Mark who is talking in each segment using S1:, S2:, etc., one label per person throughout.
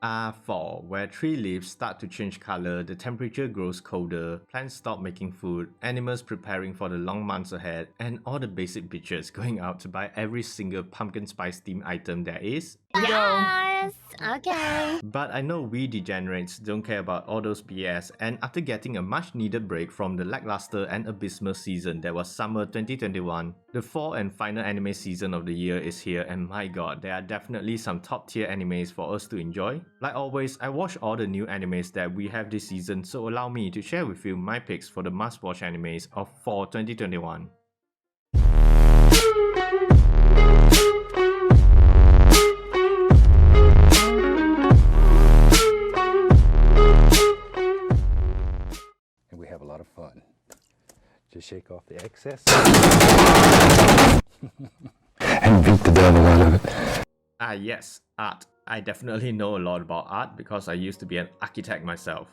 S1: Fall, where tree leaves start to change color, the temperature grows colder, plants stop making food, animals preparing for the long months ahead, and all the basic bitches going out to buy every single pumpkin spice themed item there is.
S2: Yes! Okay.
S1: But I know we degenerates don't care about all those BS, and after getting a much needed break from the lackluster and abysmal season that was summer 2021, the fall and final anime season of the year is here, and my god, there are definitely some top tier animes for us to enjoy. Like always, I watch all the new animes that we have this season, so allow me to share with you my picks for the must watch animes of fall 2021.
S3: We have a lot of fun. Just shake off the excess and beat the devil out of it.
S1: Yes, art. I definitely know a lot about art because I used to be an architect myself.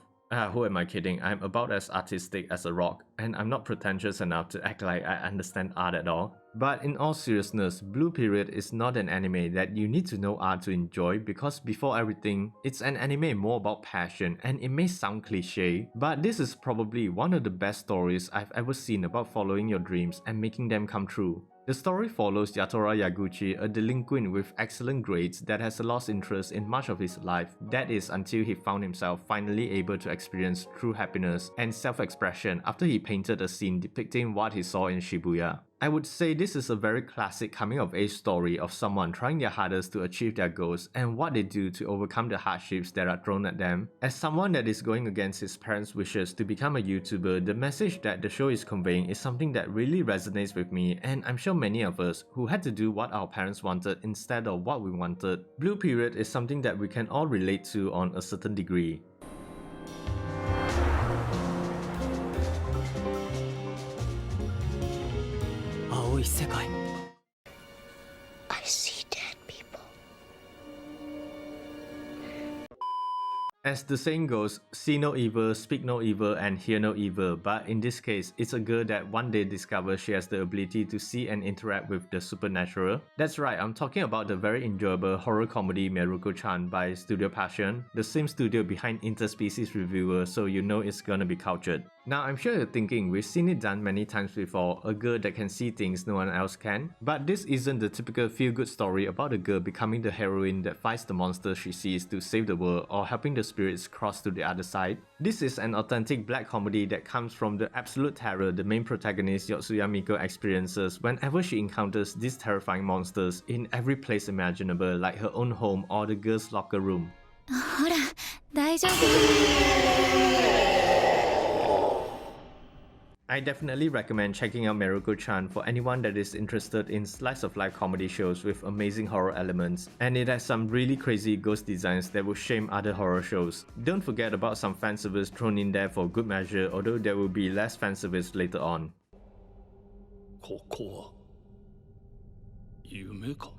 S1: Who am I kidding? I'm about as artistic as a rock, and I'm not pretentious enough to act like I understand art at all. But in all seriousness, Blue Period is not an anime that you need to know art to enjoy, because before everything, it's an anime more about passion, and it may sound cliche, but this is probably one of the best stories I've ever seen about following your dreams and making them come true. The story follows Yatora Yaguchi, a delinquent with excellent grades that has lost interest in much of his life, that is until he found himself finally able to experience true happiness and self-expression after he painted a scene depicting what he saw in Shibuya. I would say this is a very classic coming-of-age story of someone trying their hardest to achieve their goals and what they do to overcome the hardships that are thrown at them. As someone that is going against his parents' wishes to become a YouTuber, the message that the show is conveying is something that really resonates with me, and I'm sure many of us who had to do what our parents wanted instead of what we wanted. Blue Period is something that we can all relate to on a certain degree.
S2: I see dead people.
S1: As the saying goes, see no evil, speak no evil, and hear no evil, but in this case, it's a girl that one day discovers she has the ability to see and interact with the supernatural. That's right, I'm talking about the very enjoyable horror comedy Mieruko-Chan by Studio Passion, the same studio behind Interspecies Reviewer, so you know it's gonna be cultured. Now I'm sure you're thinking we've seen it done many times before, a girl that can see things no one else can, but this isn't the typical feel-good story about a girl becoming the heroine that fights the monsters she sees to save the world or helping the spirits cross to the other side. This is an authentic black comedy that comes from the absolute terror the main protagonist Yotsuya Miko experiences whenever she encounters these terrifying monsters in every place imaginable, like her own home or the girl's locker room.
S2: ほら、大丈夫。
S1: I definitely recommend checking out Mieruko-Chan for anyone that is interested in slice of life comedy shows with amazing horror elements, and it has some really crazy ghost designs that will shame other horror shows. Don't forget about some fan service thrown in there for good measure, although there will be less fan service later on.
S4: ここは夢か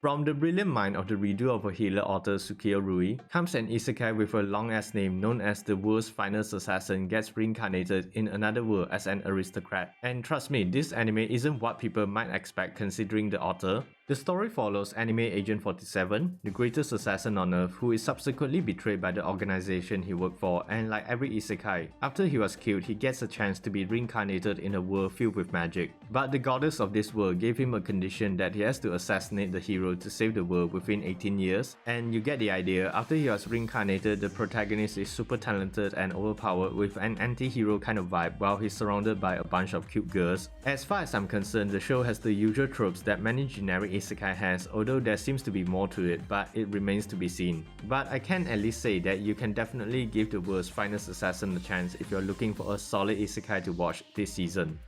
S1: From the brilliant mind of the redo of a healer author Tsukio Rui comes an isekai with a long-ass name known as the world's finest assassin gets reincarnated in another world as an aristocrat. And trust me, this anime isn't what people might expect considering the author. The story follows Anime Agent 47, the greatest assassin on Earth, who is subsequently betrayed by the organization he worked for, and like every isekai, after he was killed, he gets a chance to be reincarnated in a world filled with magic. But the goddess of this world gave him a condition that he has to assassinate the hero to save the world within 18 years, and you get the idea. After he was reincarnated, the protagonist is super talented and overpowered with an anti-hero kind of vibe while he's surrounded by a bunch of cute girls. As far as I'm concerned, the show has the usual tropes that many generic isekai has, although there seems to be more to it, but it remains to be seen. But I can at least say that you can definitely give the world's finest assassin a chance if you're looking for a solid isekai to watch this season.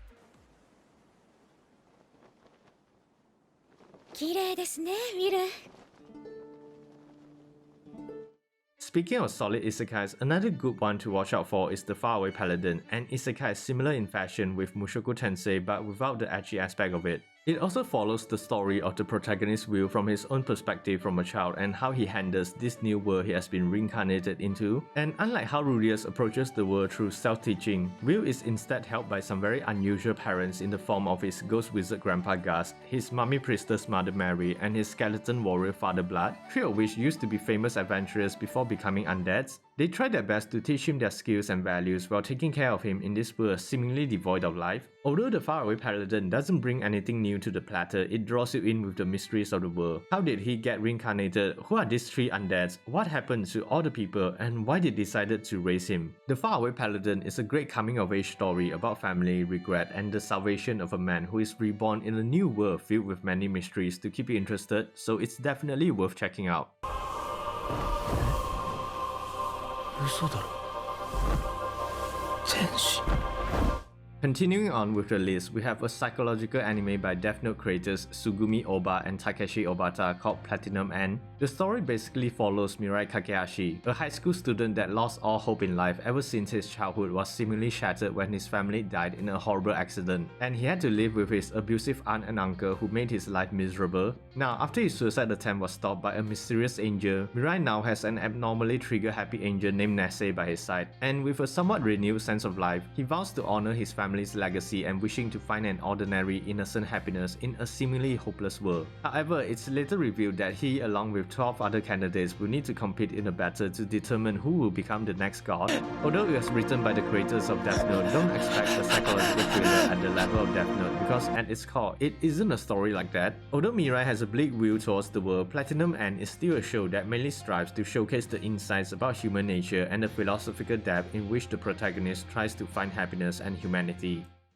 S2: 綺麗ですね、見る。
S1: Speaking of solid isekais, another good one to watch out for is the Faraway Paladin, an isekai similar in fashion with Mushoku Tensei but without the ecchi aspect of it. It also follows the story of the protagonist's view from his own perspective from a child and how he handles this new world he has been reincarnated into. And unlike how Rudeus approaches the world through self-teaching, Will is instead helped by some very unusual parents in the form of his ghost wizard grandpa Gus, his mummy priestess mother Mary, and his skeleton warrior father Blood, three of which used to be famous adventurers before becoming undeads. They try their best to teach him their skills and values while taking care of him in this world seemingly devoid of life. Although the Faraway Paladin doesn't bring anything new to the platter, it draws you in with the mysteries of the world. How did he get reincarnated? Who are these three undeads? What happened to all the people? And why they decided to raise him? The Faraway Paladin is a great coming-of-age story about family, regret, and the salvation of a man who is reborn in a new world filled with many mysteries to keep you interested, so it's definitely worth checking out.
S4: 嘘だろ天使
S1: Continuing on with the list, we have a psychological anime by Death Note creators Sugumi Oba and Takeshi Obata called Platinum End. The story basically follows Mirai Kakehashi, a high school student that lost all hope in life ever since his childhood was seemingly shattered when his family died in a horrible accident, and he had to live with his abusive aunt and uncle who made his life miserable. Now, after his suicide attempt was stopped by a mysterious angel, Mirai now has an abnormally trigger happy angel named Nase by his side, and with a somewhat renewed sense of life, he vows to honor his family's legacy and wishing to find an ordinary, innocent happiness in a seemingly hopeless world. However, it's later revealed that he, along with 12 other candidates, will need to compete in a battle to determine who will become the next god. Although it was written by the creators of Death Note, don't expect a psychological thriller at the level of Death Note because at its core, it isn't a story like that. Although Mirai has a bleak view towards the world, Platinum End is still a show that mainly strives to showcase the insights about human nature and the philosophical depth in which the protagonist tries to find happiness and humanity.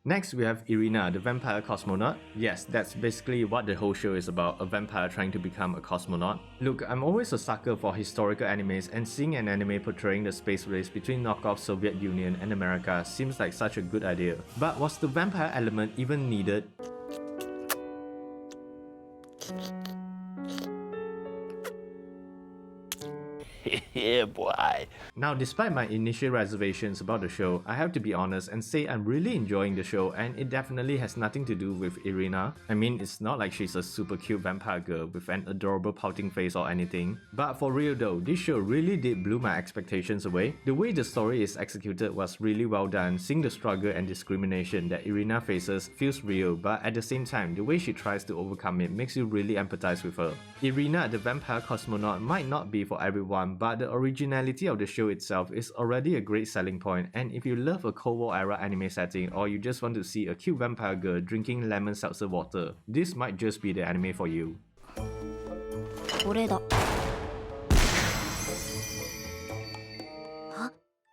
S1: Next, we have Irina, the vampire cosmonaut. Yes, that's basically what the whole show is about, a vampire trying to become a cosmonaut. Look, I'm always a sucker for historical animes, and seeing an anime portraying the space race between knockoff Soviet Union and America seems like such a good idea. But was the vampire element even needed?
S4: Yeah, boy.
S1: Now, despite my initial reservations about the show, I have to be honest and say I'm really enjoying the show, and it definitely has nothing to do with Irina. I mean, it's not like she's a super cute vampire girl with an adorable pouting face or anything. But for real though, this show really did blow my expectations away. The way the story is executed was really well done. Seeing the struggle and discrimination that Irina faces feels real, but at the same time, the way she tries to overcome it makes you really empathize with her. Irina, the vampire cosmonaut, might not be for everyone, but the originality of the show itself is already a great selling point, and if you love a Cold War era anime setting or you just want to see a cute vampire girl drinking lemon seltzer water, this might just be the anime for you.
S2: これだ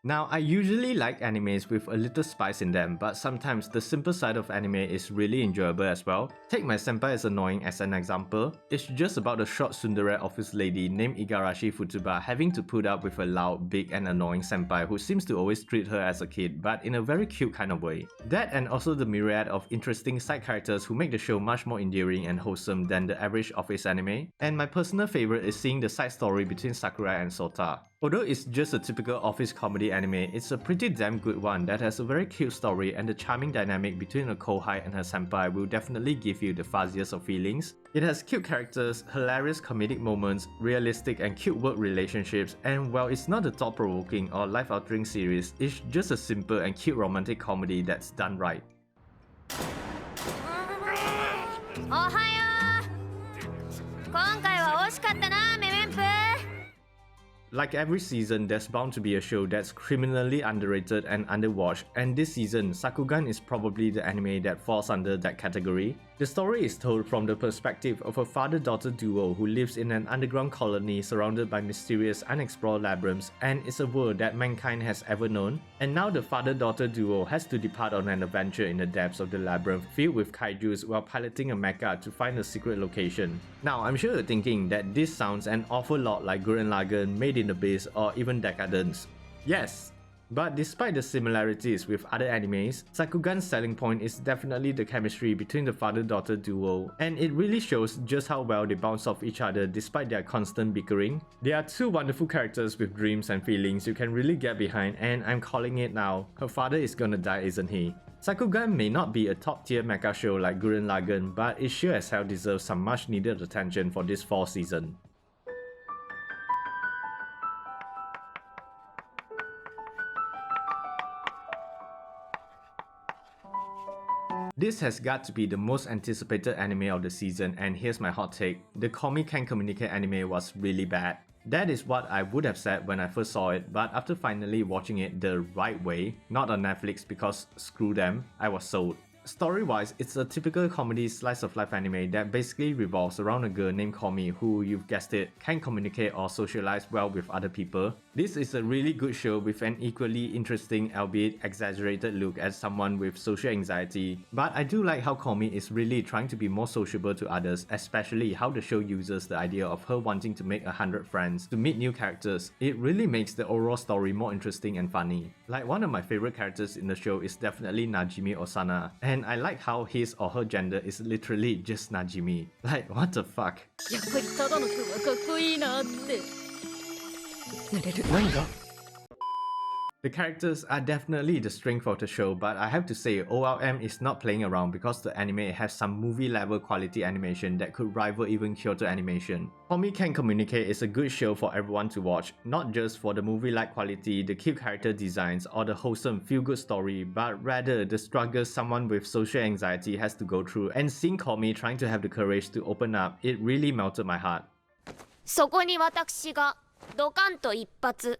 S1: Now, I usually like animes with a little spice in them, but sometimes the simple side of anime is really enjoyable as well. Take My Senpai is Annoying as an example. It's just about a short tsundere office lady named Igarashi Futsuba having to put up with a loud, big and annoying senpai who seems to always treat her as a kid, but in a very cute kind of way. That and also the myriad of interesting side characters who make the show much more endearing and wholesome than the average office anime. And my personal favorite is seeing the side story between Sakura and Sota. Although it's just a typical office comedy anime, it's a pretty damn good one that has a very cute story, and the charming dynamic between a kohai and her senpai will definitely give you the fuzziest of feelings. It has cute characters, hilarious comedic moments, realistic and cute work relationships, and while it's not a thought-provoking or life-altering series, it's just a simple and cute romantic comedy that's done right.
S2: おはよう今回は惜しかったなメメンプ
S1: Like every season, there's bound to be a show that's criminally underrated and underwatched, and this season, Sakugan is probably the anime that falls under that category. The story is told from the perspective of a father-daughter duo who lives in an underground colony surrounded by mysterious unexplored labyrinths, and it's a world that mankind has ever known. And now the father-daughter duo has to depart on an adventure in the depths of the labyrinth filled with kaijus while piloting a mecha to find a secret location. Now, I'm sure you're thinking that this sounds an awful lot like Gurren Lagann, Made in Abyss, or even Decadence. Yes! But despite the similarities with other animes, Sakugan's selling point is definitely the chemistry between the father-daughter duo, and it really shows just how well they bounce off each other despite their constant bickering. They are two wonderful characters with dreams and feelings you can really get behind, and I'm calling it now. Her father is gonna die, isn't he? Sakugan may not be a top tier mecha show like Gurren Lagann, but it sure as hell deserves some much needed attention for this fall season. This has got to be the most anticipated anime of the season, and here's my hot take: the Komi Can Communicate anime was really bad. That is what I would have said when I first saw it, but after finally watching it the right way, not on Netflix because screw them, I was sold. Story-wise, it's a typical comedy slice-of-life anime that basically revolves around a girl named Komi who, you've guessed it, can communicate or socialize well with other people. This is a really good show with an equally interesting, albeit exaggerated look at someone with social anxiety, but I do like how Komi is really trying to be more sociable to others, especially how the show uses the idea of her wanting to make 100 friends to meet new characters. It really makes the overall story more interesting and funny. Like, one of my favorite characters in the show is definitely Najimi Osana, and I like how his or her gender is literally just Najimi. Like, what the fuck?
S2: やっぱりただの君はかっこいいなって。濡れる。
S4: 何が
S1: The characters are definitely the strength of the show, but I have to say OLM is not playing around because the anime has some movie level quality animation that could rival even Kyoto animation. Komi Can Communicate is a good show for everyone to watch, not just for the movie-like quality, the cute character designs, or the wholesome feel-good story, but rather the struggles someone with social anxiety has to go through, and seeing Komi trying to have the courage to open up, it really melted my heart.
S2: そこに私がドカンと一発。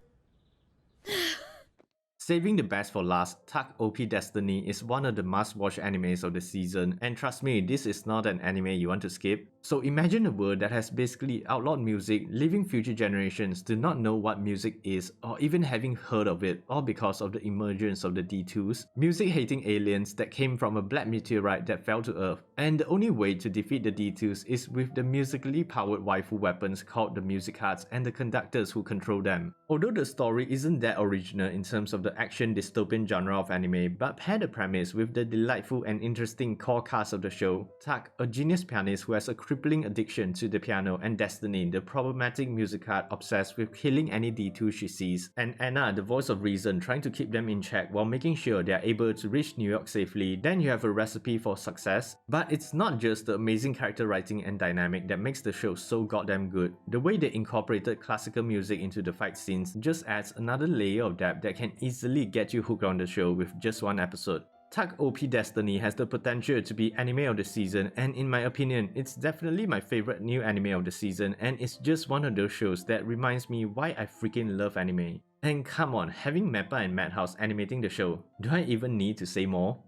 S1: Saving the best for last, Takt Op.Destiny is one of the must-watch animes of the season, and trust me, this is not an anime you want to skip. So imagine a world that has basically outlawed music, leaving future generations to not know what music is or even having heard of it, all because of the emergence of the D2s, music-hating aliens that came from a black meteorite that fell to Earth. And the only way to defeat the D2s is with the musically powered waifu weapons called the music cards and the conductors who control them. Although the story isn't that original in terms of the action dystopian genre of anime, but pair the premise with the delightful and interesting core cast of the show. Tak, a genius pianist who has a crippling addiction to the piano, and Destiny, the problematic music card obsessed with killing any D2 she sees, and Anna, the voice of reason, trying to keep them in check while making sure they are able to reach New York safely, then you have a recipe for success. But it's not just the amazing character writing and dynamic that makes the show so goddamn good. The way they incorporated classical music into the fight scenes just adds another layer of depth that can easily get you hooked on the show with just one episode. Takt Op.Destiny has the potential to be anime of the season, and in my opinion, it's definitely my favorite new anime of the season, and it's just one of those shows that reminds me why I freaking love anime. And come on, having Mappa and Madhouse animating the show, do I even need to say more?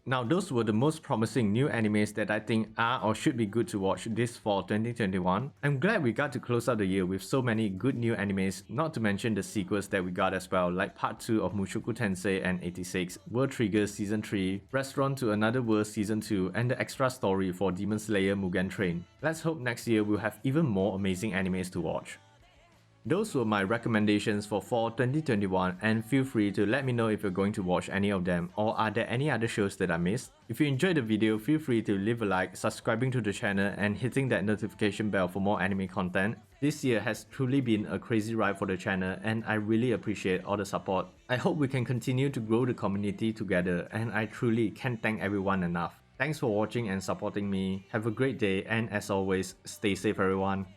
S1: Now, those were the most promising new animes that I think are or should be good to watch this fall 2021. I'm glad we got to close out the year with so many good new animes, not to mention the sequels that we got as well, like Part 2 of Mushoku Tensei and 86, World Trigger Season 3, Restaurant to Another World Season 2, and the extra story for Demon Slayer Mugen Train. Let's hope next year we'll have even more amazing animes to watch. Those were my recommendations for fall 2021, and feel free to let me know if you're going to watch any of them, or are there any other shows that I missed? If you enjoyed the video, feel free to leave a like, subscribing to the channel, and hitting that notification bell for more anime content. This year has truly been a crazy ride for the channel, and I really appreciate all the support. I hope we can continue to grow the community together, and I truly can't thank everyone enough. Thanks for watching and supporting me. Have a great day, and as always, stay safe everyone.